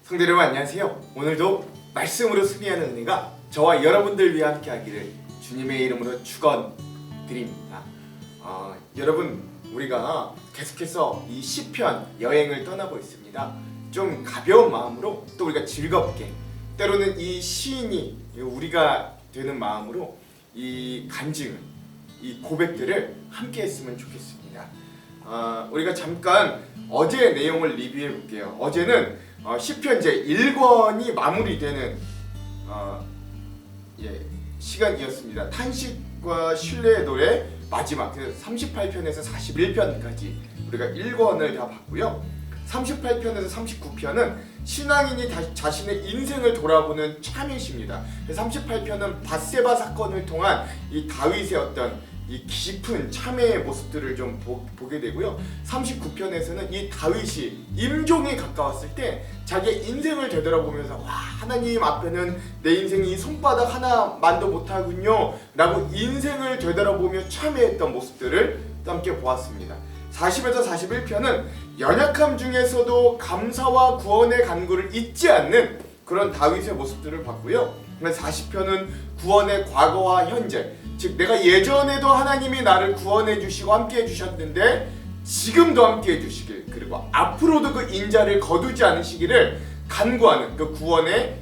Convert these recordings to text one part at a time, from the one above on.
성도 여러분 안녕하세요. 오늘도 말씀으로 승리하는 은혜가 저와 여러분들 위해 함께하기를 주님의 이름으로 축원드립니다. 여러분 우리가 계속해서 이 시편 여행을 떠나고 있습니다. 좀 가벼운 마음으로 또 우리가 즐겁게 때로는 이 시인이 우리가 되는 마음으로 이 간증을 이 고백들을 함께 했으면 좋겠습니다. 우리가 잠깐 어제 내용을 리뷰해 볼게요. 어제는 시편 제 1권이 마무리되는 시간이었습니다. 탄식과 신뢰의 노래 마지막 38편에서 41편까지 우리가 1권을 다 봤고요. 38편에서 39편은 신앙인이 자신의 인생을 돌아보는 참회시입니다. 38편은 밧세바 사건을 통한 이 다윗의 어떤 이 깊은 참회의 모습들을 좀 보게 되고요. 39편에서는 이 다윗이 임종에 가까웠을 때 자기의 인생을 되돌아보면서 와, 하나님 앞에는 내 인생이 손바닥 하나만도 못하군요 라고 인생을 되돌아보며 참회했던 모습들을 또 함께 보았습니다. 40에서 41편은 연약함 중에서도 감사와 구원의 간구를 잊지 않는 그런 다윗의 모습들을 봤고요. 40편은 구원의 과거와 현재, 즉 내가 예전에도 하나님이 나를 구원해 주시고 함께 해 주셨는데 지금도 함께 해 주시길, 그리고 앞으로도 그 인자를 거두지 않으시기를 간구하는 그 구원의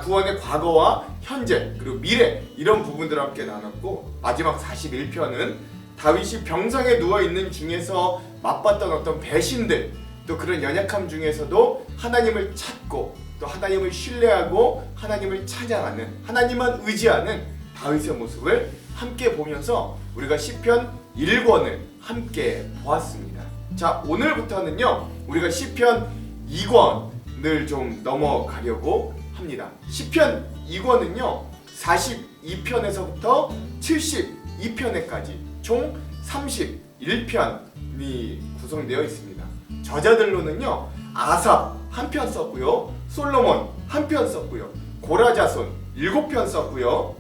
구원의 과거와 현재 그리고 미래, 이런 부분들을 함께 나눴고, 마지막 41편은 다윗이 병상에 누워있는 중에서 맛봤던 어떤 배신들, 또 그런 연약함 중에서도 하나님을 찾고 또 하나님을 신뢰하고 하나님을 찬양하는, 하나님만 의지하는 다윗의 모습을 함께 보면서 우리가 시편 1권을 함께 보았습니다. 자, 오늘부터는요 우리가 시편 2권을 좀 넘어가려고 합니다. 시편 2권은요 42편에서부터 72편에까지 총 31편이 구성되어 있습니다. 저자들로는요 아삽 한 편 썼고요, 솔로몬 한 편 썼고요, 고라자손 7편 썼고요,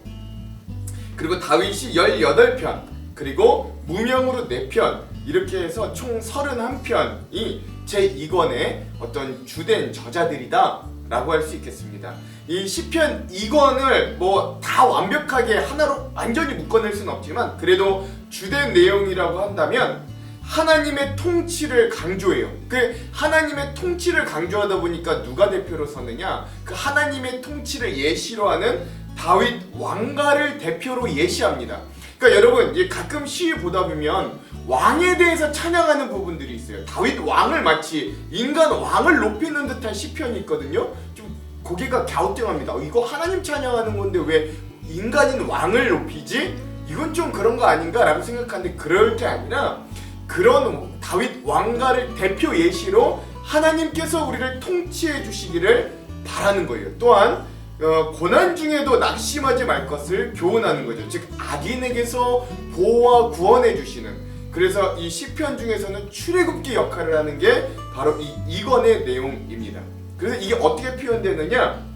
그리고 다윗이 18편, 그리고 무명으로 4편, 이렇게 해서 총 31편이 제2권의 어떤 주된 저자들이다 라고 할 수 있겠습니다. 이 시편 2권을 뭐 다 완벽하게 하나로 완전히 묶어낼 수는 없지만 그래도 주된 내용이라고 한다면 하나님의 통치를 강조해요. 그 하나님의 통치를 강조하다 보니까 누가 대표로 서느냐? 그 하나님의 통치를 예시로 하는 다윗 왕가를 대표로 예시합니다. 그러니까 여러분 가끔 시 보다 보면 왕에 대해서 찬양하는 부분들이 있어요. 다윗 왕을 마치 인간 왕을 높이는 듯한 시편이 있거든요. 좀 고개가 갸우뚱합니다. 이거 하나님 찬양하는 건데 왜 인간인 왕을 높이지? 이건 좀 그런 거 아닌가 라고 생각하는데, 그럴 게 아니라 그런 다윗 왕가를 대표 예시로 하나님께서 우리를 통치해 주시기를 바라는 거예요. 또한 고난 중에도 낙심하지 말 것을 교훈하는 거죠. 즉 악인에게서 보호와 구원해 주시는, 그래서 이 시편 중에서는 출애굽기 역할을 하는 게 바로 이 2권의 내용입니다. 그래서 이게 어떻게 표현되느냐,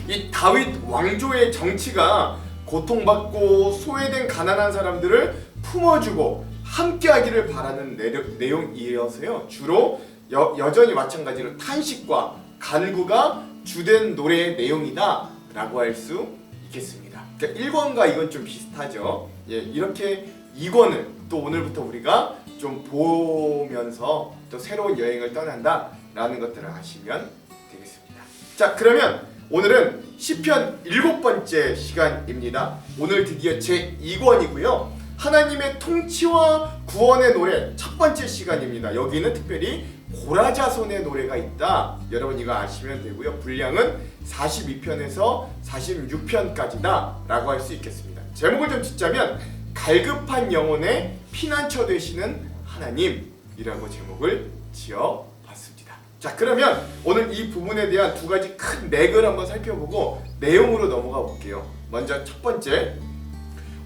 이 다윗 왕조의 정치가 고통받고 소외된 가난한 사람들을 품어주고 함께하기를 바라는 내용이어서요, 주로 여전히 마찬가지로 탄식과 간구가 주된 노래의 내용이다 라고 할 수 있겠습니다. 그러니까 1권과 이건 좀 비슷하죠. 이렇게 2권을 또 오늘부터 우리가 좀 보면서 또 새로운 여행을 떠난다 라는 것들을 아시면 되겠습니다. 자, 그러면 오늘은 시편 7번째 시간입니다. 오늘 드디어 제 2권이고요 하나님의 통치와 구원의 노래 첫 번째 시간입니다. 여기는 특별히 고라자손의 노래가 있다. 여러분 이거 아시면 되고요. 분량은 42편에서 46편까지다 라고 할 수 있겠습니다. 제목을 좀 짓자면 갈급한 영혼의 피난처 되시는 하나님이라고 제목을 지어봤습니다. 자, 그러면 오늘 이 부분에 대한 두 가지 큰 맥을 한번 살펴보고 내용으로 넘어가 볼게요. 먼저 첫 번째,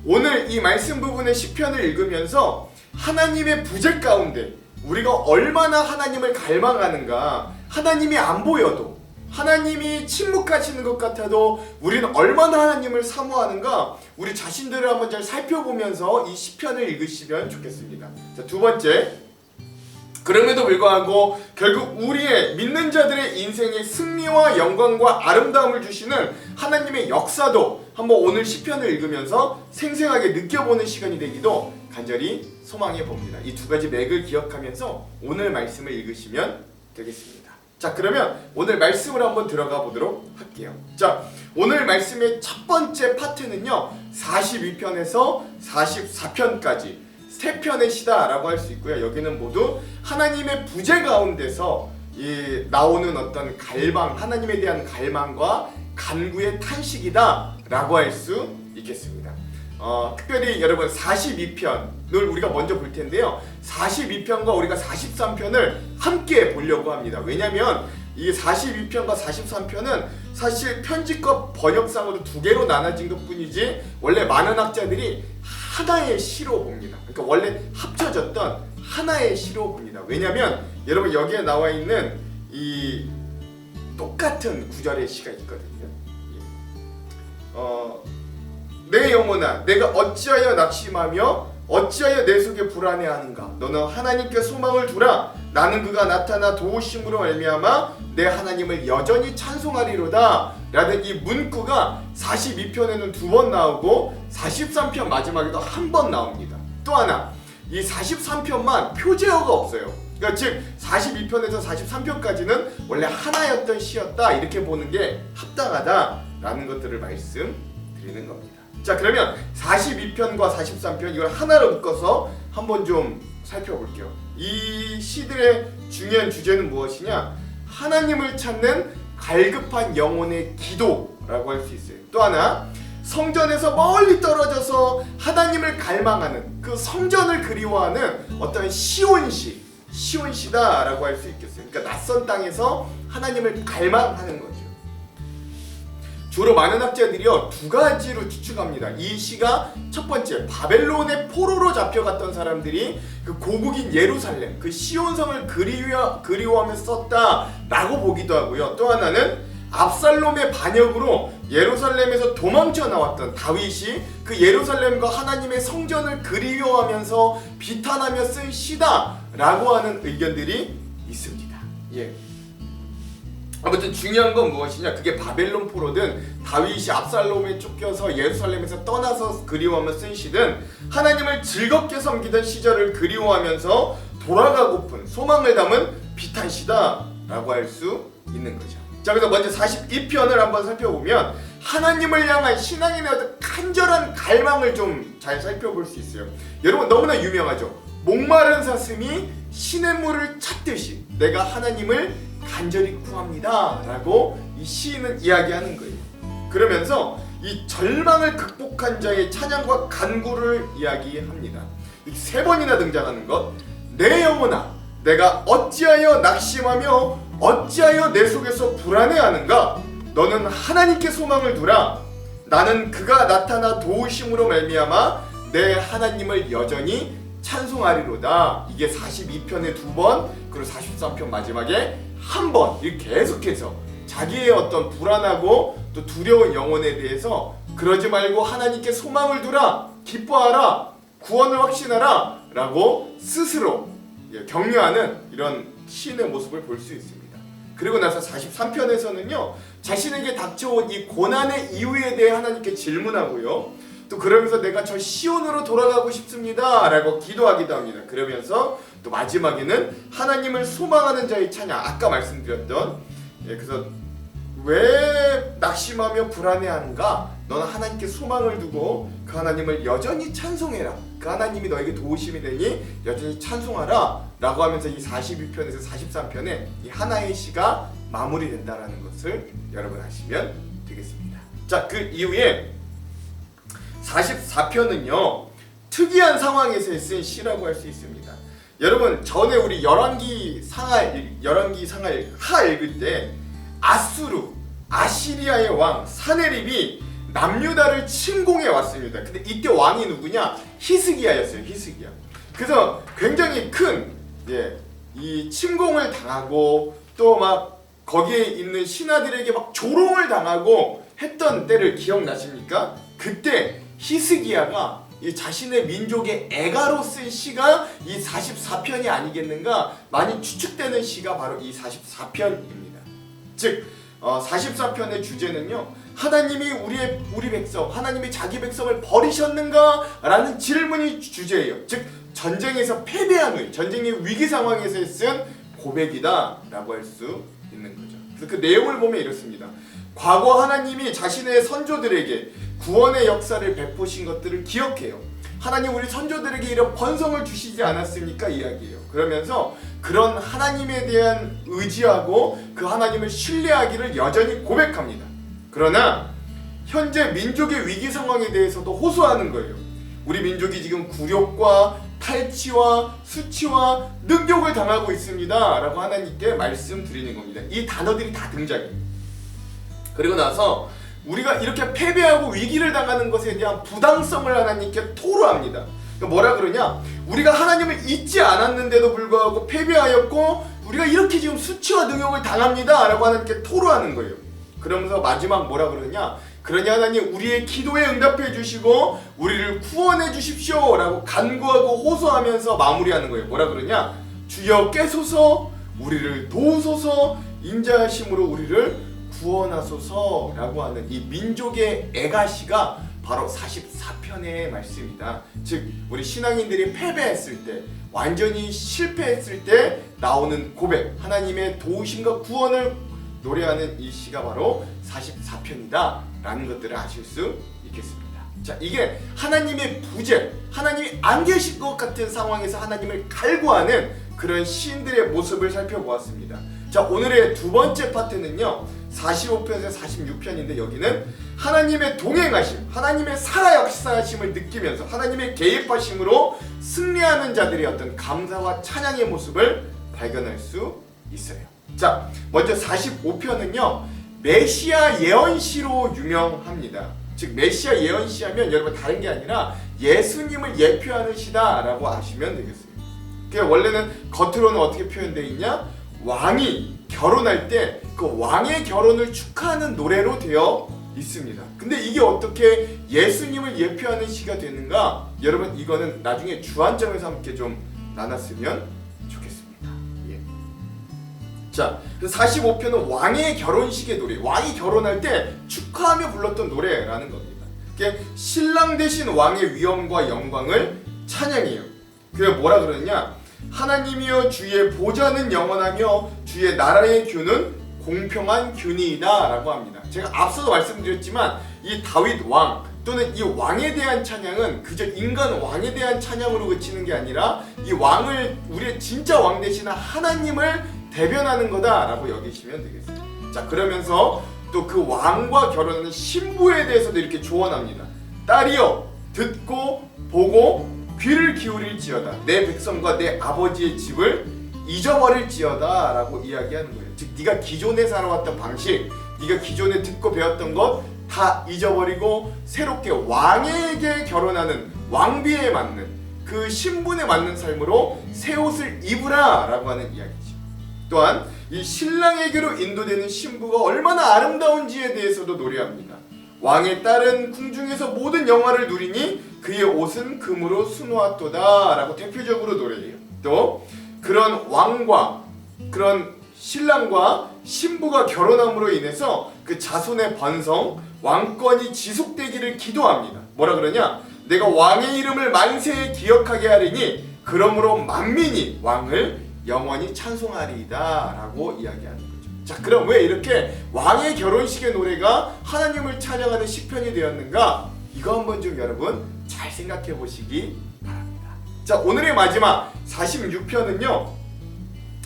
오늘 이 말씀 부분의 시편을 읽으면서 하나님의 부재 가운데 우리가 얼마나 하나님을 갈망하는가, 하나님이 안 보여도, 하나님이 침묵하시는 것 같아도 우리는 얼마나 하나님을 사모하는가, 우리 자신들을 한번 잘 살펴보면서 이 시편을 읽으시면 좋겠습니다. 자, 두 번째, 그럼에도 불구하고 결국 우리의 믿는 자들의 인생에 승리와 영광과 아름다움을 주시는 하나님의 역사도 한번 오늘 시편을 읽으면서 생생하게 느껴보는 시간이 되기도 간절히 소망해 봅니다. 이 두 가지 맥을 기억하면서 오늘 말씀을 읽으시면 되겠습니다. 자, 그러면 오늘 말씀을 한번 들어가 보도록 할게요. 자, 오늘 말씀의 첫 번째 파트는요 42편에서 44편까지 세 편의 시다라고 할 수 있고요. 여기는 모두 하나님의 부재 가운데서 나오는 어떤 갈망, 하나님에 대한 갈망과 간구의 탄식이다라고 할 수 있겠습니다. 특별히 여러분 42편을 우리가 먼저 볼 텐데요. 42편과 우리가 43편을 함께 보려고 합니다. 왜냐하면 이 42편과 43편은 사실 편집과 번역상으로 두 개로 나눠진 것뿐이지 원래 많은 학자들이 하나의 시로 봅니다. 그러니까 원래 합쳐졌던 하나의 시로 봅니다. 왜냐하면 여러분 여기에 나와 있는 이 똑같은 구절의 시가 있거든요. 내 영혼아, 내가 어찌하여 낙심하며 어찌하여 내 속에 불안해하는가? 너는 하나님께 소망을 두라. 나는 그가 나타나 도우심으로 말미암아 내 하나님을 여전히 찬송하리로다. 라는 이 문구가 42편에는 2번 나오고 43편 마지막에도 1번 나옵니다. 또 하나, 이 43편만 표제어가 없어요. 그러니까 즉 42편에서 43편까지는 원래 하나였던 시였다 이렇게 보는 게 합당하다라는 것들을 말씀드리는 겁니다. 자, 그러면 42편과 43편 이걸 하나로 묶어서 한번 좀 살펴볼게요. 이 시들의 중요한 주제는 무엇이냐? 하나님을 찾는 갈급한 영혼의 기도라고 할 수 있어요. 또 하나, 성전에서 멀리 떨어져서 하나님을 갈망하는 그 성전을 그리워하는 어떤 시온시다라고 할 수 있겠어요. 그러니까 낯선 땅에서 하나님을 갈망하는 거죠. 주로 많은 학자들이요 두 가지로 추측합니다. 이 시가 첫 번째 바벨론의 포로로 잡혀갔던 사람들이 그 고국인 예루살렘 그 시온성을 그리워하면서 썼다라고 보기도 하고요. 또 하나는 압살롬의 반역으로 예루살렘에서 도망쳐 나왔던 다윗이 그 예루살렘과 하나님의 성전을 그리워하면서 비탄하며 쓴 시다라고 하는 의견들이 있습니다. 예. 아무튼 중요한 건 무엇이냐? 그게 바벨론 포로든 다윗이 압살롬에 쫓겨서 예루살렘에서 떠나서 그리워하며 쓴 시든 하나님을 즐겁게 섬기던 시절을 그리워하면서 돌아가고픈 소망을 담은 비탄시다라고 할 수 있는 거죠. 자, 그래서 먼저 42편을 한번 살펴보면 하나님을 향한 신앙인의 어떤 간절한 갈망을 좀 잘 살펴볼 수 있어요. 여러분 너무나 유명하죠. 목마른 사슴이 시냇물을 찾듯이 내가 하나님을 간절히 구합니다 라고 이 시인은 이야기하는 거예요. 그러면서 이 절망을 극복한 자의 찬양과 간구를 이야기합니다. 세 번이나 등장하는 것. 내 영혼아, 내가 어찌하여 낙심하며 어찌하여 내 속에서 불안해하는가? 너는 하나님께 소망을 두라. 나는 그가 나타나 도우심으로 말미암아 내 하나님을 여전히 찬송하리로다. 이게 42편에 2번 그리고 43편 마지막에 1번 이렇게 계속해서 자기의 어떤 불안하고 또 두려운 영혼에 대해서 그러지 말고 하나님께 소망을 두라, 기뻐하라, 구원을 확신하라 라고 스스로 격려하는 이런 시인의 모습을 볼 수 있습니다. 그리고 나서 43편에서는요 자신에게 닥쳐온 이 고난의 이유에 대해 하나님께 질문하고요 또 그러면서 내가 저 시온으로 돌아가고 싶습니다 라고 기도하기도 합니다. 그러면서 또 마지막에는 하나님을 소망하는 자의 찬양, 아까 말씀드렸던 그래서 왜 낙심하며 불안해하는가? 너는 하나님께 소망을 두고 그 하나님을 여전히 찬송해라. 그 하나님이 너에게 도우심이 되니 여전히 찬송하라 라고 하면서 이 42편에서 43편에 이 하나의 시가 마무리된다라는 것을 여러분 아시면 되겠습니다. 자, 그 이후에 44편은요 특이한 상황에서 쓴 시라고 할 수 있습니다. 여러분 전에 우리 열왕기 상하 읽을 때 아시리아의 왕 사네립이 남유다를 침공해 왔습니다. 근데 이때 왕이 누구냐? 히스기야였어요. 히스기야. 그래서 굉장히 큰 이 침공을 당하고 또 막 거기에 있는 신하들에게 막 조롱을 당하고 했던 때를 기억나십니까? 그때 히스기야가 이 자신의 민족의 애가로 쓴 시가 이 44편이 아니겠는가 많이 추측되는 시가 바로 이 44편입니다. 즉 44편의 주제는요, 하나님이 우리 백성, 하나님이 자기 백성을 버리셨는가? 라는 질문이 주제예요. 즉 전쟁에서 패배한 후에, 전쟁의 위기 상황에서 쓴 고백이다 라고 할 수 있는 거죠. 그래서 그 내용을 보면 이렇습니다. 과거 하나님이 자신의 선조들에게 구원의 역사를 베푸신 것들을 기억해요. 하나님 우리 선조들에게 이런 번성을 주시지 않았습니까? 이야기해요. 그러면서 그런 하나님에 대한 의지하고 그 하나님을 신뢰하기를 여전히 고백합니다. 그러나 현재 민족의 위기 상황에 대해서도 호소하는 거예요. 우리 민족이 지금 굴욕과 탈취와 수치와 능욕을 당하고 있습니다 라고 하나님께 말씀드리는 겁니다. 이 단어들이 다 등장해요. 그리고 나서 우리가 이렇게 패배하고 위기를 당하는 것에 대한 부당성을 하나님께 토로합니다. 뭐라 그러냐? 우리가 하나님을 잊지 않았는데도 불구하고 패배하였고 우리가 이렇게 지금 수치와 능욕을 당합니다 라고 하나님께 토로하는 거예요. 그러면서 마지막 뭐라 그러냐? 그러니 하나님 우리의 기도에 응답해 주시고 우리를 구원해 주십시오 라고 간구하고 호소하면서 마무리하는 거예요. 뭐라 그러냐? 주여 깨소서, 우리를 도우소서, 인자하심으로 우리를 구원하소서 라고 하는 이 민족의 애가시가 바로 44편의 말씀이다. 즉 우리 신앙인들이 패배했을 때, 완전히 실패했을 때 나오는 고백, 하나님의 도우심과 구원을 노래하는 이 시가 바로 44편이다 라는 것들을 아실 수 있겠습니다. 자, 이게 하나님의 부재, 하나님이 안 계실 것 같은 상황에서 하나님을 갈구하는 그런 시인들의 모습을 살펴보았습니다. 자, 오늘의 두 번째 파트는요 45편에서 46편인데 여기는 하나님의 동행하심, 하나님의 살아 역사하심을 느끼면서 하나님의 개입하심으로 승리하는 자들의 어떤 감사와 찬양의 모습을 발견할 수 있어요. 자, 먼저 45편은요 메시아 예언시로 유명합니다. 즉 메시아 예언시 하면 여러분 다른 게 아니라 예수님을 예표하는 시다 라고 아시면 되겠어요. 그러니까 원래는 겉으로는 어떻게 표현되어 있냐? 왕이 결혼할 때 그 왕의 결혼을 축하하는 노래로 되어 있습니다. 근데 이게 어떻게 예수님을 예표하는 시가 되는가? 여러분 이거는 나중에 주안점에서 함께 좀 나눴으면 좋겠습니다. 예. 자, 45편은 왕의 결혼식의 노래, 왕이 결혼할 때 축하하며 불렀던 노래라는 겁니다. 이게 신랑 대신 왕의 위엄과 영광을 찬양해요. 그게 뭐라 그러느냐? 하나님이여 주의 보좌는 영원하며 주의 나라의 규는 공평한 규니이다 라고 합니다. 제가 앞서도 말씀드렸지만 이 다윗 왕 또는 이 왕에 대한 찬양은 그저 인간 왕에 대한 찬양으로 그치는 게 아니라 이 왕을, 우리의 진짜 왕 되시는 하나님을 대변하는 거다 라고 여기시면 되겠습니다. 자, 그러면서 또 그 왕과 결혼하는 신부에 대해서도 이렇게 조언합니다. 딸이여 듣고 보고 귀를 기울일지어다. 내 백성과 내 아버지의 집을 잊어버릴지어다 라고 이야기하는 거예요. 즉 네가 기존에 살아왔던 방식, 네가 기존에 듣고 배웠던 것 다 잊어버리고 새롭게 왕에게 결혼하는, 왕비에 맞는 그 신분에 맞는 삶으로 새 옷을 입으라 라고 하는 이야기죠. 또한 이 신랑에게로 인도되는 신부가 얼마나 아름다운지에 대해서도 노래합니다. 왕의 딸은 궁중에서 모든 영화를 누리니 그의 옷은 금으로 수놓았도다 라고 대표적으로 노래해요. 또 그런 왕과 그런 신랑과 신부가 결혼함으로 인해서 그 자손의 번성, 왕권이 지속되기를 기도합니다. 뭐라 그러냐? 내가 왕의 이름을 만세에 기억하게 하리니 그러므로 만민이 왕을 영원히 찬송하리이다 라고 이야기하는 거죠. 자, 그럼 왜 이렇게 왕의 결혼식의 노래가 하나님을 찬양하는 시편이 되었는가? 이거 한번 좀 여러분 잘 생각해 보시기 바랍니다. 자, 오늘의 마지막 46편은요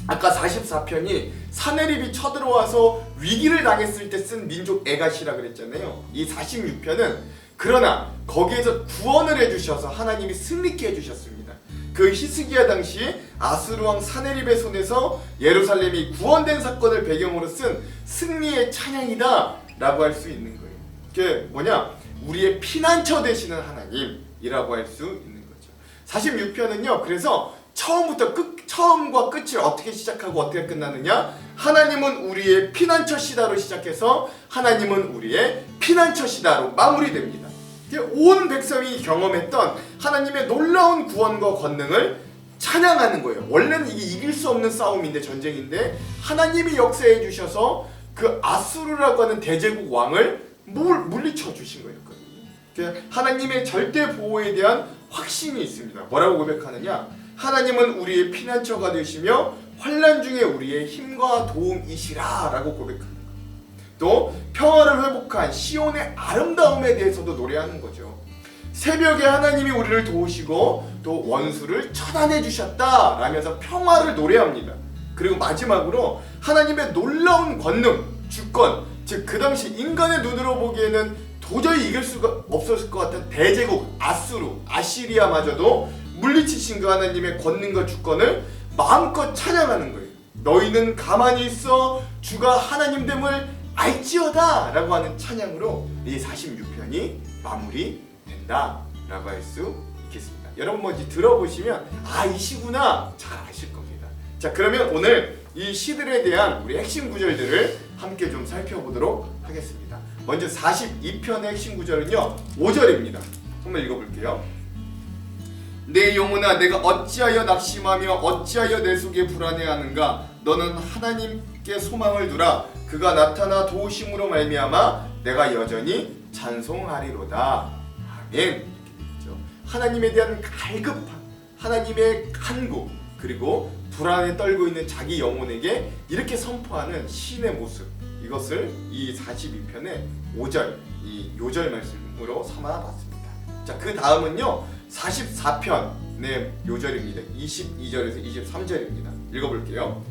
아까 44편이 사내립이 쳐들어와서 위기를 당했을 때 쓴 민족 애가시라 그랬잖아요. 이 46편은 그러나 거기에서 구원을 해주셔서 하나님이 승리케 해주셨습니다. 그 히스기야 당시 아수르왕 사내립의 손에서 예루살렘이 구원된 사건을 배경으로 쓴 승리의 찬양이다 라고 할 수 있는 거예요. 그게 뭐냐? 우리의 피난처 되시는 하나님이라고 할 수 있는 거죠. 46편은요 그래서 처음과 끝을 어떻게 시작하고 어떻게 끝나느냐? 하나님은 우리의 피난처시다로 시작해서 하나님은 우리의 피난처시다로 마무리됩니다. 온 백성이 경험했던 하나님의 놀라운 구원과 권능을 찬양하는 거예요. 원래는 이게 이길 수 없는 싸움인데, 전쟁인데 하나님이 역사해 주셔서 그 아수르라고 하는 대제국 왕을 물리쳐 주신 거예요. 하나님의 절대 보호에 대한 확신이 있습니다. 뭐라고 고백하느냐? 하나님은 우리의 피난처가 되시며 환난 중에 우리의 힘과 도움이시라 라고 고백하는 거예요. 또 평화를 회복한 시온의 아름다움에 대해서도 노래하는 거죠. 새벽에 하나님이 우리를 도우시고 또 원수를 처단해 주셨다 라면서 평화를 노래합니다. 그리고 마지막으로 하나님의 놀라운 권능, 주권, 즉 그 당시 인간의 눈으로 보기에는 도저히 이길 수가 없었을 것 같은 대제국 아수르, 아시리아마저도 물리치신 그 하나님의 권능과 주권을 마음껏 찬양하는 거예요. 너희는 가만히 있어 주가 하나님됨을 알지어다 라고 하는 찬양으로 이 46편이 마무리된다 라고 할 수 있겠습니다. 여러분 먼저 들어보시면 이시구나 잘 아실 겁니다. 자, 그러면 오늘 이 시들에 대한 우리 핵심 구절들을 함께 좀 살펴보도록 하겠습니다. 먼저 42편의 핵심 구절은요 5절입니다. 한번 읽어볼게요. 내 영혼아, 내가 어찌하여 낙심하며 어찌하여 내 속에 불안해하는가? 너는 하나님께 소망을 두라. 그가 나타나 도우심으로 말미암아 내가 여전히 찬송하리로다. 아멘. 이렇게 되죠. 하나님에 대한 갈급함, 하나님의 간구, 그리고 불안에 떨고 있는 자기 영혼에게 이렇게 선포하는 시인의 모습, 이것을 이 42편의 5절, 이 요절 말씀으로 삼아봤습니다. 자, 그 다음은요 44편의 요절입니다. 22절에서 23절입니다. 읽어볼게요.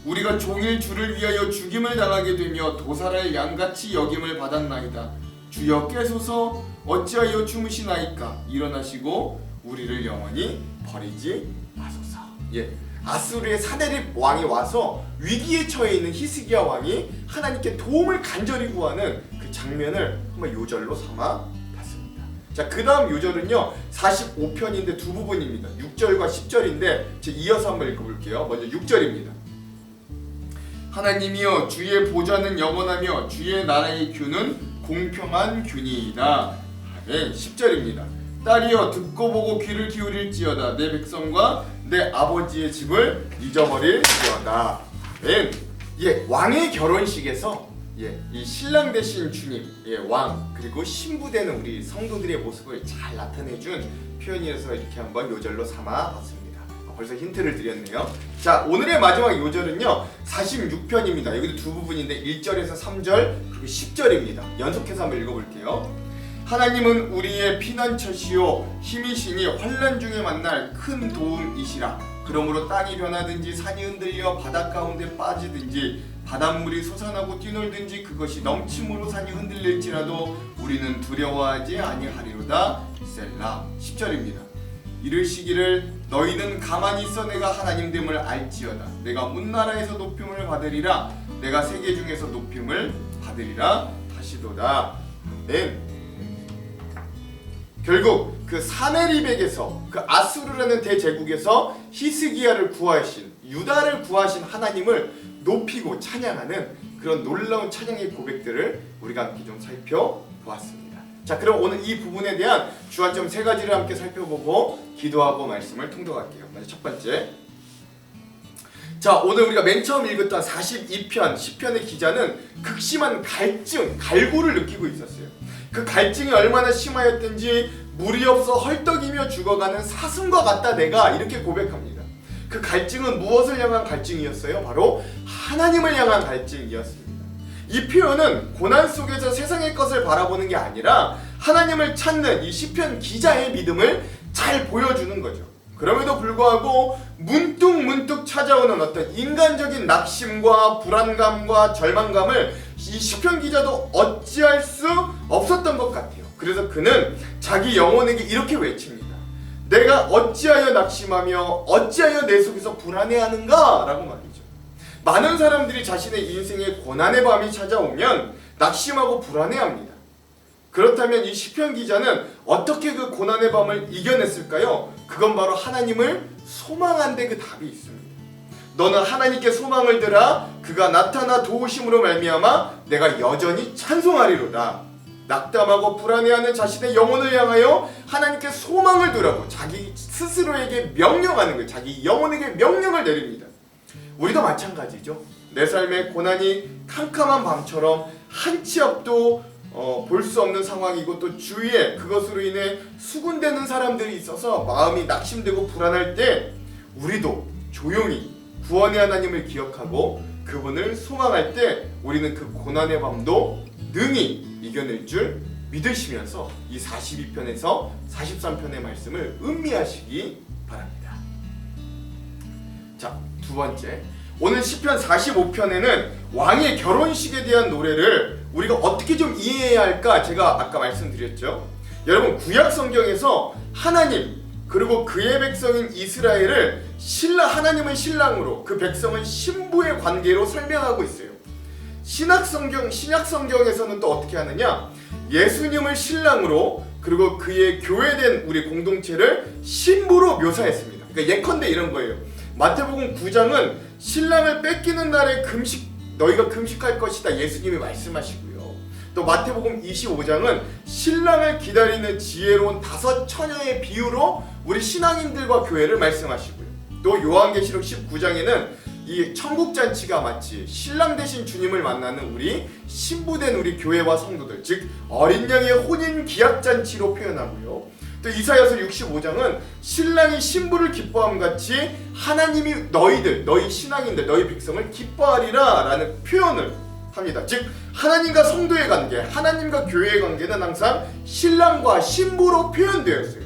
우리가 종일 주를 위하여 죽임을 당하게 되며 도살할 양같이 여김을 받았나이다. 주여 깨소서, 어찌하여 주무시나이까? 일어나시고 우리를 영원히 버리지 마소서. 아수르의 사네립 왕이 와서 위기에 처해 있는 히스기야 왕이 하나님께 도움을 간절히 구하는 그 장면을 한번 요절로 삼아 봤습니다. 자, 그 다음 요절은요 45편인데 두 부분입니다. 6절과 10절인데 이어서 한번 읽어볼게요. 먼저 6절입니다. 하나님이여, 주의 보좌는 영원하며 주의 나라의 규는 공평한 규니이다. 아멘. 10절입니다. 딸이여, 듣고 보고 귀를 기울일지어다. 내 백성과 내 아버지의 집을 잊어버릴지어다. 아멘. 왕의 결혼식에서 이 신랑 되신 주님, 왕, 그리고 신부 되는 우리 성도들의 모습을 잘 나타내준 표현이라서 이렇게 한번 요절로 삼아봤습니다. 벌써 힌트를 드렸네요. 자, 오늘의 마지막 요절은요 46편입니다. 여기도 두 부분인데 1절에서 3절 그리고 10절입니다. 연속해서 한번 읽어볼게요. 하나님은 우리의 피난처시요 힘이시니 환난 중에 만날 큰 도움이시라. 그러므로 땅이 변하든지 산이 흔들려 바닷 가운데 빠지든지 바닷물이 솟아나고 뛰놀든지 그것이 넘침으로 산이 흔들릴지라도 우리는 두려워하지 아니하리로다. 셀라. 10절입니다. 이르시기를 너희는 가만히 있어 내가 하나님됨을 알지어다. 내가 문나라에서 높임을 받으리라. 내가 세계 중에서 높임을 받으리라 하시도다. 아멘. 결국 그 사네립에게서, 그 아수르라는 대제국에서 히스기야를 구하신, 유다를 구하신 하나님을 높이고 찬양하는 그런 놀라운 찬양의 고백들을 우리가 함께 좀 살펴보았습니다. 자, 그럼 오늘 이 부분에 대한 주안점 3가지를 함께 살펴보고 기도하고 말씀을 통독할게요. 먼저 첫 번째, 자, 오늘 우리가 맨 처음 읽었던 42편, 10편의 기자는 극심한 갈증, 갈구를 느끼고 있었어요. 그 갈증이 얼마나 심하였든지 물이 없어 헐떡이며 죽어가는 사슴과 같다 내가, 이렇게 고백합니다. 그 갈증은 무엇을 향한 갈증이었어요? 바로 하나님을 향한 갈증이었습니다. 이 표현은 고난 속에서 세상의 것을 바라보는 게 아니라 하나님을 찾는 이 시편 기자의 믿음을 잘 보여주는 거죠. 그럼에도 불구하고 문득 찾아오는 어떤 인간적인 낙심과 불안감과 절망감을 이 시편 기자도 어찌할 수 없었던 것 같아요. 그래서 그는 자기 영혼에게 이렇게 외칩니다. 내가 어찌하여 낙심하며 어찌하여 내 속에서 불안해하는가? 라고 말이죠. 많은 사람들이 자신의 인생에 고난의 밤이 찾아오면 낙심하고 불안해합니다. 그렇다면 이 시편 기자는 어떻게 그 고난의 밤을 이겨냈을까요? 그건 바로 하나님을 소망한 데 그 답이 있습니다. 너는 하나님께 소망을 들아 그가 나타나 도우심으로 말미암아 내가 여전히 찬송하리로다. 낙담하고 불안해하는 자신의 영혼을 향하여 하나님께 소망을 두라고 자기 스스로에게 명령하는 거예요. 자기 영혼에게 명령을 내립니다. 우리도 마찬가지죠. 내 삶의 고난이 캄캄한 밤처럼 한 치 앞도 볼 수 없는 상황이고 또 주위에 그것으로 인해 수군대는 사람들이 있어서 마음이 낙심되고 불안할 때 우리도 조용히 구원의 하나님을 기억하고 그분을 소망할 때 우리는 그 고난의 밤도 능히 이겨낼 줄 믿으시면서 이 42편에서 43편의 말씀을 음미하시기 바랍니다. 자, 두 번째, 오늘 시편 45편에는 왕의 결혼식에 대한 노래를 우리가 어떻게 좀 이해해야 할까 제가 아까 말씀드렸죠. 여러분, 구약 성경에서 하나님 그리고 그의 백성인 이스라엘을 하나님은 신랑으로 그 백성은 신부의 관계로 설명하고 있어요. 신약 성경에서는 또 어떻게 하느냐, 예수님을 신랑으로 그리고 그의 교회된 우리 공동체를 신부로 묘사했습니다. 그러니까 예컨대 이런 거예요. 마태복음 9장은 신랑을 뺏기는 날에 너희가 금식할 것이다 예수님이 말씀하시고요. 또 마태복음 25장은 신랑을 기다리는 지혜로운 5 처녀의 비유로 우리 신앙인들과 교회를 말씀하시고요. 또 요한계시록 19장에는 이 천국잔치가 마치 신랑 되신 주님을 만나는 우리 신부된 우리 교회와 성도들, 즉 어린 양의 혼인 기약잔치로 표현하고요. 또 이사야서 65장은 신랑이 신부를 기뻐함 같이 하나님이 너희 신앙인들, 너희 백성을 기뻐하리라 라는 표현을 합니다. 즉 하나님과 성도의 관계, 하나님과 교회의 관계는 항상 신랑과 신부로 표현되어 있어요.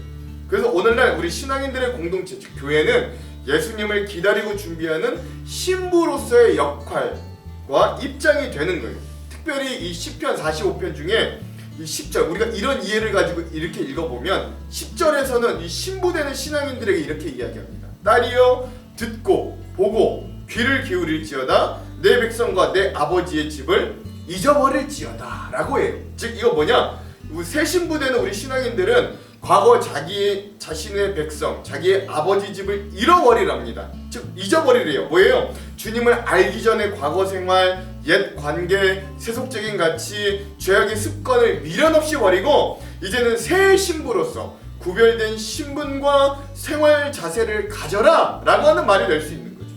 그래서 오늘날 우리 신앙인들의 공동체, 즉 교회는 예수님을 기다리고 준비하는 신부로서의 역할과 입장이 되는 거예요. 특별히 이 시편 45편 중에 이 10절, 우리가 이런 이해를 가지고 이렇게 읽어보면 10절에서는 이 신부되는 신앙인들에게 이렇게 이야기합니다. 딸이여 듣고 보고 귀를 기울일지어다 내 백성과 내 아버지의 집을 잊어버릴지어다 라고 해요. 즉 이거 뭐냐, 새 신부되는 우리 신앙인들은 과거 자기 자신의 백성, 자기의 아버지 집을 잃어버리랍니다. 즉 잊어버리래요. 뭐예요? 주님을 알기 전에 과거 생활, 옛 관계, 세속적인 가치, 죄악의 습관을 미련 없이 버리고 이제는 새 신부로서 구별된 신분과 생활 자세를 가져라 라고 하는 말이 될 수 있는 거죠.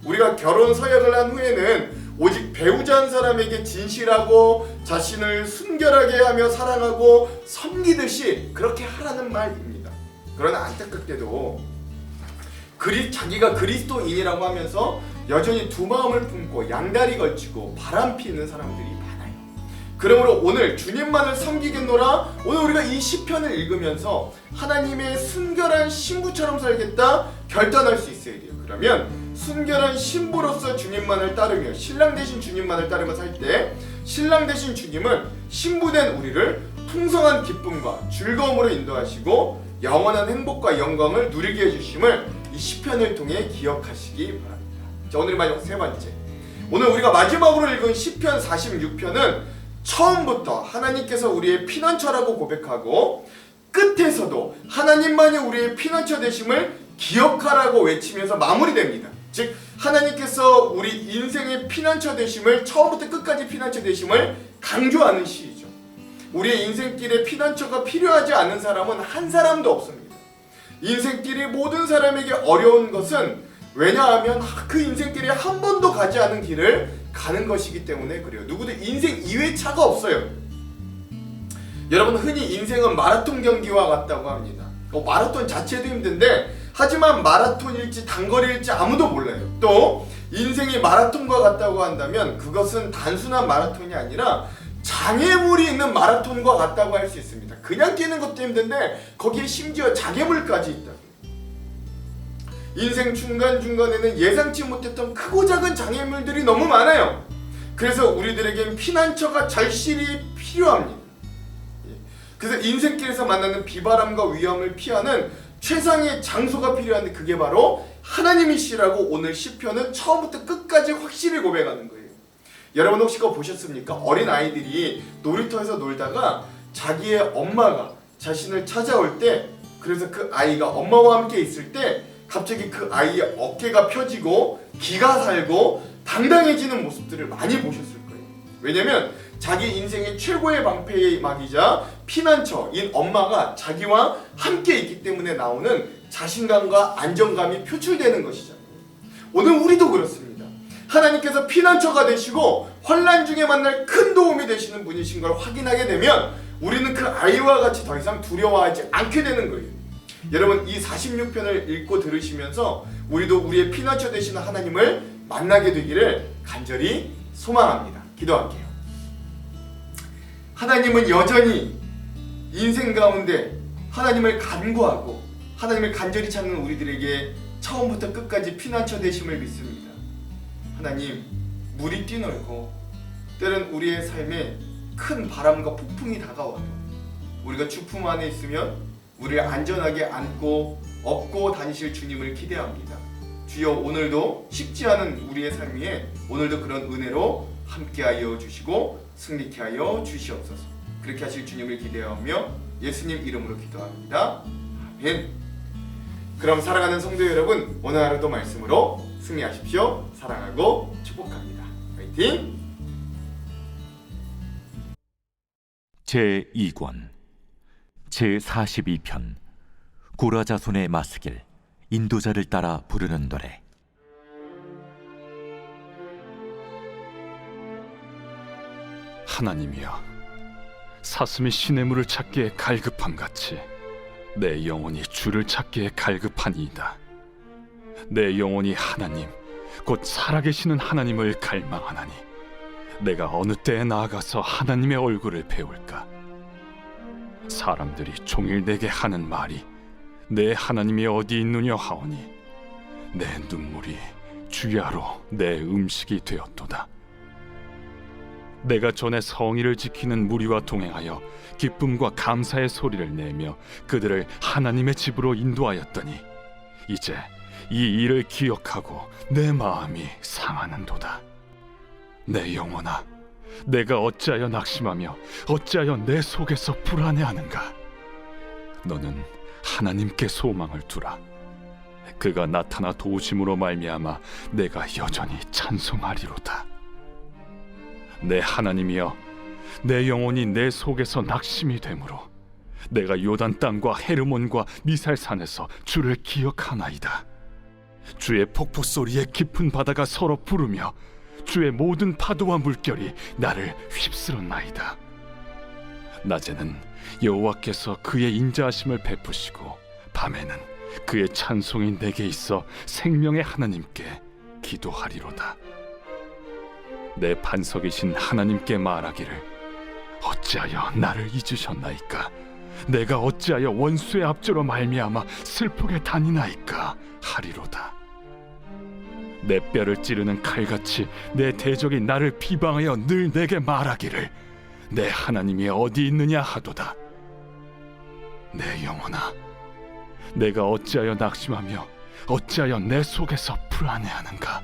우리가 결혼 서약을 한 후에는 오직 배우자 한 사람에게 진실하고 자신을 순결하게 하며 사랑하고 섬기듯이 그렇게 하라는 말입니다. 그러나 안타깝게도 자기가 그리스도인이라고 하면서 여전히 두 마음을 품고 양다리 걸치고 바람 피는 사람들이 많아요. 그러므로 오늘 주님만을 섬기겠노라, 오늘 우리가 이 시편을 읽으면서 하나님의 순결한 신부처럼 살겠다 결단할 수 있어야 돼요. 그러면 순결한 신부로서 주님만을 따르며 신랑 되신 주님만을 따르며 살 때 신랑 되신 주님은 신부된 우리를 풍성한 기쁨과 즐거움으로 인도하시고 영원한 행복과 영광을 누리게 해주심을 이 시편을 통해 기억하시기 바랍니다. 자, 오늘 마지막 세 번째, 오늘 우리가 마지막으로 읽은 시편 46편은 처음부터 하나님께서 우리의 피난처라고 고백하고 끝에서도 하나님만이 우리의 피난처 되심을 기억하라고 외치면서 마무리됩니다. 즉 하나님께서 우리 인생의 피난처 되심을, 처음부터 끝까지 피난처 되심을 강조하는 시이죠. 우리의 인생길에 피난처가 필요하지 않은 사람은 한 사람도 없습니다. 인생길이 모든 사람에게 어려운 것은 왜냐하면 그 인생길에 한 번도 가지 않은 길을 가는 것이기 때문에 그래요. 누구도 인생 2회차가 없어요. 여러분, 흔히 인생은 마라톤 경기와 같다고 합니다. 마라톤 자체도 힘든데 하지만 마라톤일지 단거리일지 아무도 몰라요. 또 인생이 마라톤과 같다고 한다면 그것은 단순한 마라톤이 아니라 장애물이 있는 마라톤과 같다고 할 수 있습니다. 그냥 뛰는 것도 힘든데 거기에 심지어 장애물까지 있다. 인생 중간중간에는 예상치 못했던 크고 작은 장애물들이 너무 많아요. 그래서 우리들에겐 피난처가 절실히 필요합니다. 그래서 인생길에서 만나는 비바람과 위험을 피하는 최상의 장소가 필요한데 그게 바로 하나님이시라고 오늘 시편은 처음부터 끝까지 확실히 고백하는 거예요. 여러분 혹시 그거 보셨습니까? 어린 아이들이 놀이터에서 놀다가 자기의 엄마가 자신을 찾아올 때, 그래서 그 아이가 엄마와 함께 있을 때 갑자기 그 아이의 어깨가 펴지고 기가 살고 당당해지는 모습들을 많이 보셨을 거예요. 왜냐면 자기 인생의 최고의 방패막이자 피난처인 엄마가 자기와 함께 있기 때문에 나오는 자신감과 안정감이 표출되는 것이죠. 오늘 우리도 그렇습니다. 하나님께서 피난처가 되시고 환난 중에 만날 큰 도움이 되시는 분이신 걸 확인하게 되면 우리는 그 아이와 같이 더 이상 두려워하지 않게 되는 거예요. 여러분, 이 46편을 읽고 들으시면서 우리도 우리의 피난처 되시는 하나님을 만나게 되기를 간절히 소망합니다. 기도할게요. 하나님은 여전히 인생 가운데 하나님을 간구하고 하나님을 간절히 찾는 우리들에게 처음부터 끝까지 피난처 되심을 믿습니다. 하나님, 물이 뛰놀고 때론 우리의 삶에 큰 바람과 폭풍이 다가와도 우리가 주품 안에 있으면 우리를 안전하게 안고 업고 다니실 주님을 기대합니다. 주여, 오늘도 쉽지 않은 우리의 삶 위에 오늘도 그런 은혜로 함께하여 주시고 승리케 하여 주시옵소서. 그렇게 하실 주님을 기대하며 예수님 이름으로 기도합니다. 아멘. 그럼 사랑하는 성도 여러분, 오늘 하루도 말씀으로 승리하십시오. 사랑하고 축복합니다. 화이팅! 제2권 제42편 고라자손의 마스길 인도자를 따라 부르는 노래. 하나님이여, 사슴이 시냇물을 찾기에 갈급함같이 내 영혼이 주를 찾기에 갈급하니이다. 내 영혼이 하나님, 곧 살아계시는 하나님을 갈망하나니 내가 어느 때에 나아가서 하나님의 얼굴을 배울까? 사람들이 종일 내게 하는 말이 내 하나님이 어디 있느냐 하오니 내 눈물이 주야로 내 음식이 되었도다. 내가 전에 성의를 지키는 무리와 동행하여 기쁨과 감사의 소리를 내며 그들을 하나님의 집으로 인도하였더니 이제 이 일을 기억하고 내 마음이 상하는도다. 내 영혼아, 내가 어찌하여 낙심하며 어찌하여 내 속에서 불안해하는가? 너는 하나님께 소망을 두라. 그가 나타나 도우심으로 말미암아 내가 여전히 찬송하리로다. 내 하나님이여, 내 영혼이 내 속에서 낙심이 되므로 내가 요단 땅과 헤르몬과 미살산에서 주를 기억하나이다. 주의 폭포 소리에 깊은 바다가 서로 부르며 주의 모든 파도와 물결이 나를 휩쓸었나이다. 낮에는 여호와께서 그의 인자하심을 베푸시고 밤에는 그의 찬송이 내게 있어 생명의 하나님께 기도하리로다. 내 반석이신 하나님께 말하기를 어찌하여 나를 잊으셨나이까? 내가 어찌하여 원수의 압제로 말미암아 슬프게 다니나이까 하리로다. 내 뼈를 찌르는 칼같이 내 대적이 나를 비방하여 늘 내게 말하기를 내 하나님이 어디 있느냐 하도다. 내 영혼아, 내가 어찌하여 낙심하며 어찌하여 내 속에서 불안해하는가?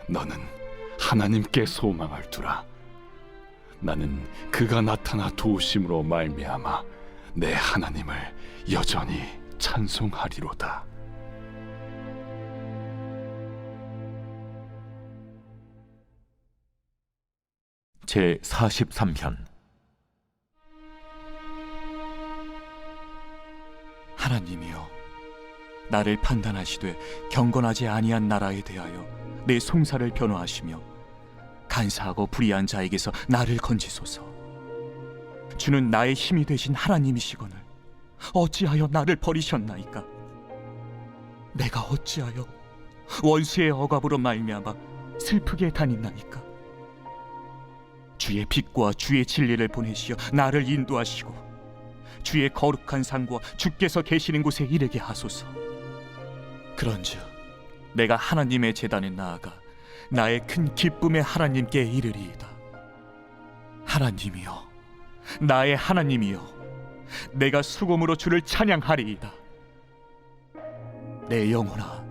너는 하나님께 소망을 두라. 나는 그가 나타나 도우심으로 말미암아 내 하나님을 여전히 찬송하리로다. 제43편 하나님이여, 나를 판단하시되 경건하지 아니한 나라에 대하여 내 송사를 변호하시며 간사하고 불의한 자에게서 나를 건지소서. 주는 나의 힘이 되신 하나님이시거늘 어찌하여 나를 버리셨나이까? 내가 어찌하여 원수의 억압으로 말미암아 슬프게 다니나이까? 주의 빛과 주의 진리를 보내시어 나를 인도하시고 주의 거룩한 상과 주께서 계시는 곳에 이르게 하소서. 그런즉 내가 하나님의 제단에 나아가 나의 큰 기쁨의 하나님께 이르리이다. 하나님이여, 나의 하나님이여, 내가 수금으로 주를 찬양하리이다. 내 영혼아,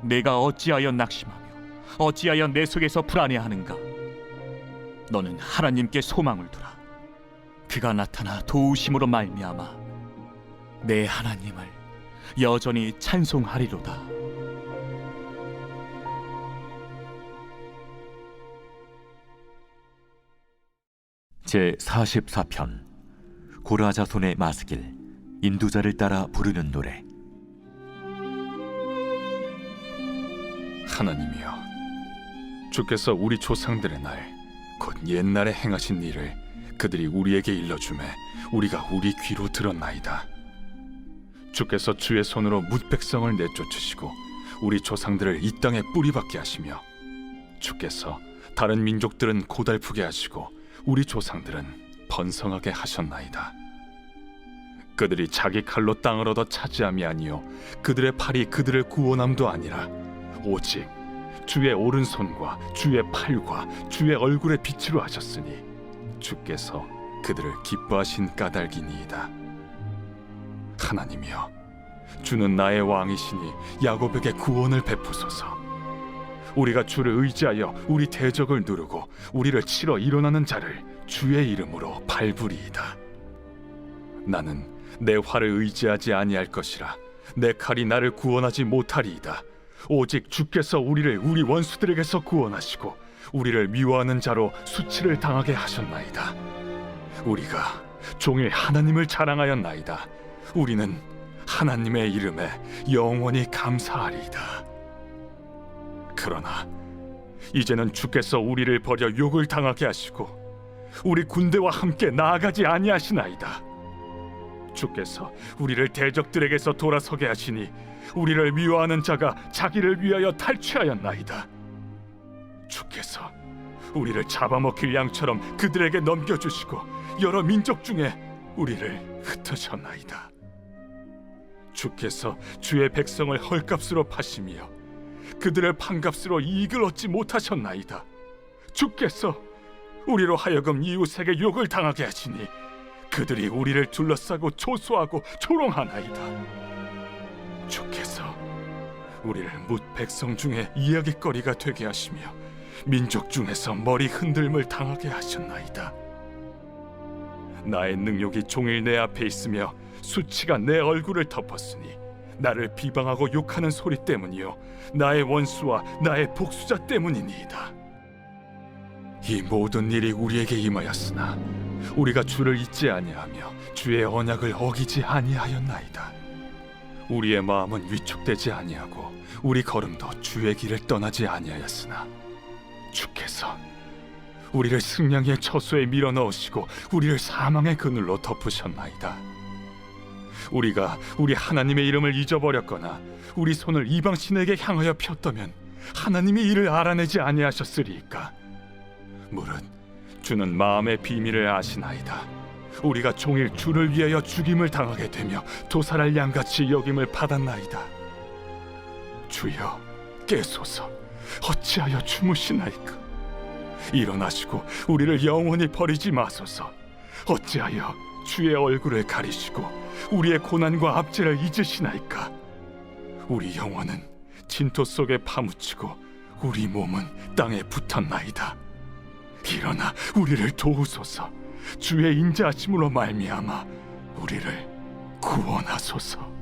내가 어찌하여 낙심하며 어찌하여 내 속에서 불안해하는가? 너는 하나님께 소망을 두라. 그가 나타나 도우심으로 말미암아 내 하나님을 여전히 찬송하리로다. 제 44편 고라 자손의 마스길 인도자를 따라 부르는 노래. 하나님이여, 주께서 우리 조상들의 날 곧 옛날에 행하신 일을 그들이 우리에게 일러주매 우리가 우리 귀로 들었나이다. 주께서 주의 손으로 뭇 백성을 내쫓으시고 우리 조상들을 이 땅에 뿌리박게 하시며 주께서 다른 민족들은 고달프게 하시고 우리 조상들은 번성하게 하셨나이다. 그들이 자기 칼로 땅을 얻어 차지함이 아니요 그들의 팔이 그들을 구원함도 아니라 오직 주의 오른손과 주의 팔과 주의 얼굴의 빛으로 하셨으니 주께서 그들을 기뻐하신 까닭이니이다. 하나님이여, 주는 나의 왕이시니 야곱에게 구원을 베푸소서. 우리가 주를 의지하여 우리 대적을 누르고 우리를 치러 일어나는 자를 주의 이름으로 밟으리이다. 나는 내 활을 의지하지 아니할 것이라 내 칼이 나를 구원하지 못하리이다. 오직 주께서 우리를 우리 원수들에게서 구원하시고 우리를 미워하는 자로 수치를 당하게 하셨나이다. 우리가 종일 하나님을 자랑하였나이다. 우리는 하나님의 이름에 영원히 감사하리이다. 그러나 이제는 주께서 우리를 버려 욕을 당하게 하시고 우리 군대와 함께 나아가지 아니하시나이다. 주께서 우리를 대적들에게서 돌아서게 하시니 우리를 미워하는 자가 자기를 위하여 탈취하였나이다. 주께서 우리를 잡아먹힐 양처럼 그들에게 넘겨주시고 여러 민족 중에 우리를 흩으셨나이다. 주께서 주의 백성을 헐값으로 파시며 그들을 판값으로 이익을 얻지 못하셨나이다. 주께서 우리로 하여금 이웃에게 욕을 당하게 하시니 그들이 우리를 둘러싸고 초소하고 조롱하나이다. 주께서 우리를 뭇 백성 중에 이야깃거리가 되게 하시며 민족 중에서 머리 흔들림을 당하게 하셨나이다. 나의 능욕이 종일 내 앞에 있으며 수치가 내 얼굴을 덮었으니 나를 비방하고 욕하는 소리 때문이요 나의 원수와 나의 복수자 때문이니이다. 이 모든 일이 우리에게 임하였으나 우리가 주를 잊지 아니하며 주의 언약을 어기지 아니하였나이다. 우리의 마음은 위축되지 아니하고 우리 걸음도 주의 길을 떠나지 아니하였으나 주께서 우리를 승냥이의 처소에 밀어넣으시고 우리를 사망의 그늘로 덮으셨나이다. 우리가 우리 하나님의 이름을 잊어버렸거나 우리 손을 이방 신에게 향하여 폈다면 하나님이 이를 알아내지 아니하셨으리이까. 무릇 주는 마음의 비밀을 아시나이다. 우리가 종일 주를 위하여 죽임을 당하게 되며 도살할 양같이 여김을 받았나이다. 주여 깨소서. 어찌하여 주무시나이까. 일어나시고 우리를 영원히 버리지 마소서. 어찌하여 주의 얼굴을 가리시고 우리의 고난과 압제를 잊으시나이까. 우리 영혼은 진토 속에 파묻히고 우리 몸은 땅에 붙었나이다. 일어나 우리를 도우소서. 주의 인자하심으로 말미암아 우리를 구원하소서.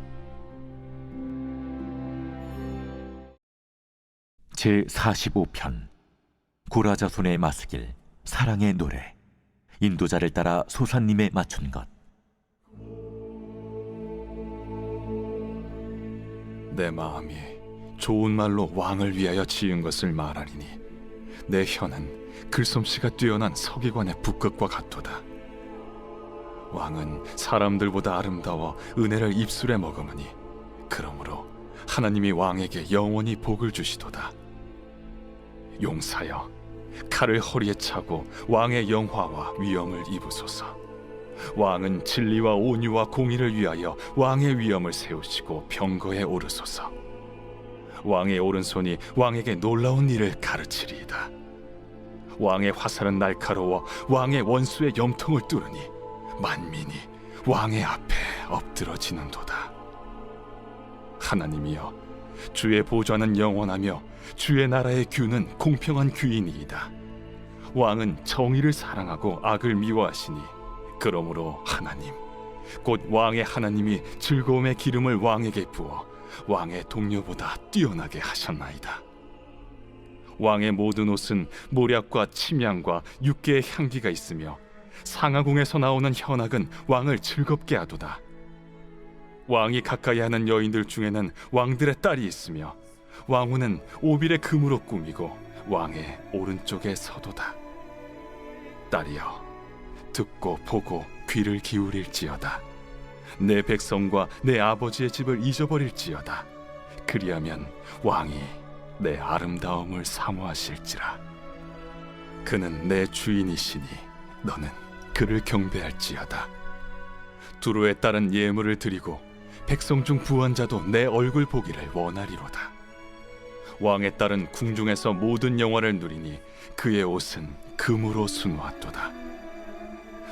제 45편 고라 자손의 마스길 사랑의 노래. 인도자를 따라 소산님에 맞춘 것. 내 마음이 좋은 말로 왕을 위하여 지은 것을 말하리니 내 혀는 글솜씨가 뛰어난 서기관의 북극과 같도다. 왕은 사람들보다 아름다워 은혜를 입술에 머금으니 그러므로 하나님이 왕에게 영원히 복을 주시도다. 용사여, 칼을 허리에 차고 왕의 영화와 위엄을 입으소서. 왕은 진리와 온유와 공의를 위하여 왕의 위엄을 세우시고 병거에 오르소서. 왕의 오른손이 왕에게 놀라운 일을 가르치리이다. 왕의 화살은 날카로워 왕의 원수의 염통을 뚫으니 만민이 왕의 앞에 엎드러지는도다. 하나님이여, 주의 보좌는 영원하며 주의 나라의 규는 공평한 규이니이다. 왕은 정의를 사랑하고 악을 미워하시니 그러므로 하나님 곧 왕의 하나님이 즐거움의 기름을 왕에게 부어 왕의 동료보다 뛰어나게 하셨나이다. 왕의 모든 옷은 모략과 침향과 육개의 향기가 있으며 상하궁에서 나오는 현악은 왕을 즐겁게 하도다. 왕이 가까이 하는 여인들 중에는 왕들의 딸이 있으며 왕후는 오빌의 금으로 꾸미고 왕의 오른쪽에 서도다. 딸이여, 듣고 보고 귀를 기울일지어다. 내 백성과 내 아버지의 집을 잊어버릴지어다. 그리하면 왕이 내 아름다움을 사모하실지라. 그는 내 주인이시니 너는 그를 경배할지어다. 두로에 따른 예물을 드리고 백성 중 부한자도 내 얼굴 보기를 원하리로다. 왕의 딸은 궁중에서 모든 영화를 누리니 그의 옷은 금으로 수놓았도다.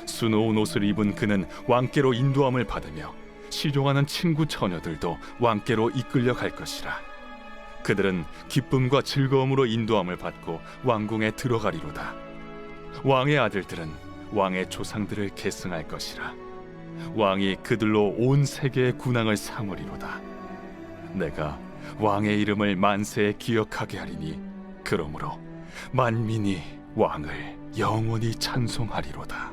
수놓은 옷을 입은 그는 왕께로 인도함을 받으며 시종하는 친구 처녀들도 왕께로 이끌려 갈 것이라. 그들은 기쁨과 즐거움으로 인도함을 받고 왕궁에 들어가리로다. 왕의 아들들은 왕의 조상들을 계승할 것이라. 왕이 그들로 온 세계의 군왕을 삼으리로다. 내가 왕의 이름을 만세에 기억하게 하리니 그러므로 만민이 왕을 영원히 찬송하리로다.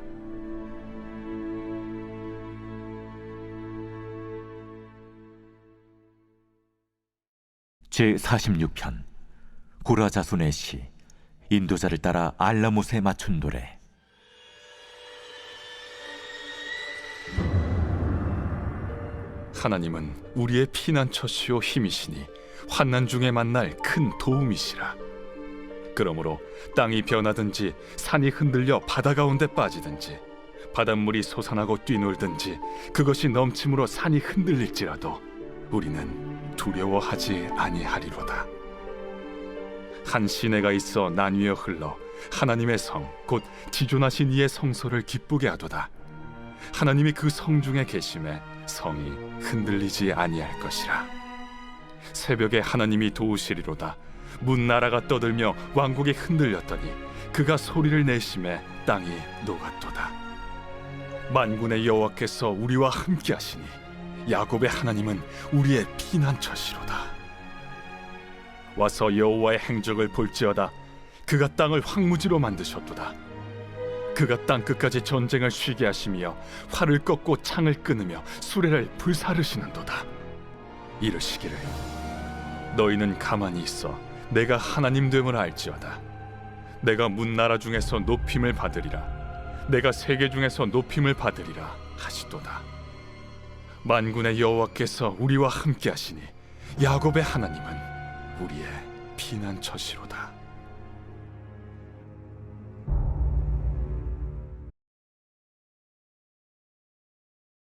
제46편 고라 자손의 시. 인도자를 따라 알라못에 맞춘 노래. 하나님은 우리의 피난처시오 힘이시니 환난 중에 만날 큰 도움이시라. 그러므로 땅이 변하든지 산이 흔들려 바다 가운데 빠지든지 바닷물이 솟아나고 뛰놀든지 그것이 넘침으로 산이 흔들릴지라도 우리는 두려워하지 아니하리로다. 한 시내가 있어 나뉘어 흘러 하나님의 성 곧 지존하신 이의 성소를 기쁘게 하도다. 하나님이 그 성 중에 계심에 성이 흔들리지 아니할 것이라. 새벽에 하나님이 도우시리로다. 문나라가 떠들며 왕국이 흔들렸더니 그가 소리를 내심에 땅이 녹았도다. 만군의 여호와께서 우리와 함께 하시니 야곱의 하나님은 우리의 피난처시로다. 와서 여호와의 행적을 볼지어다. 그가 땅을 황무지로 만드셨도다. 그가 땅 끝까지 전쟁을 쉬게 하시며 활을 꺾고 창을 끊으며 수레를 불사르시는도다. 이르시기를 너희는 가만히 있어 내가 하나님 됨을 알지어다. 내가 문나라 중에서 높임을 받으리라. 내가 세계 중에서 높임을 받으리라 하시도다. 만군의 여호와께서 우리와 함께 하시니 야곱의 하나님은 우리의 피난처시로다.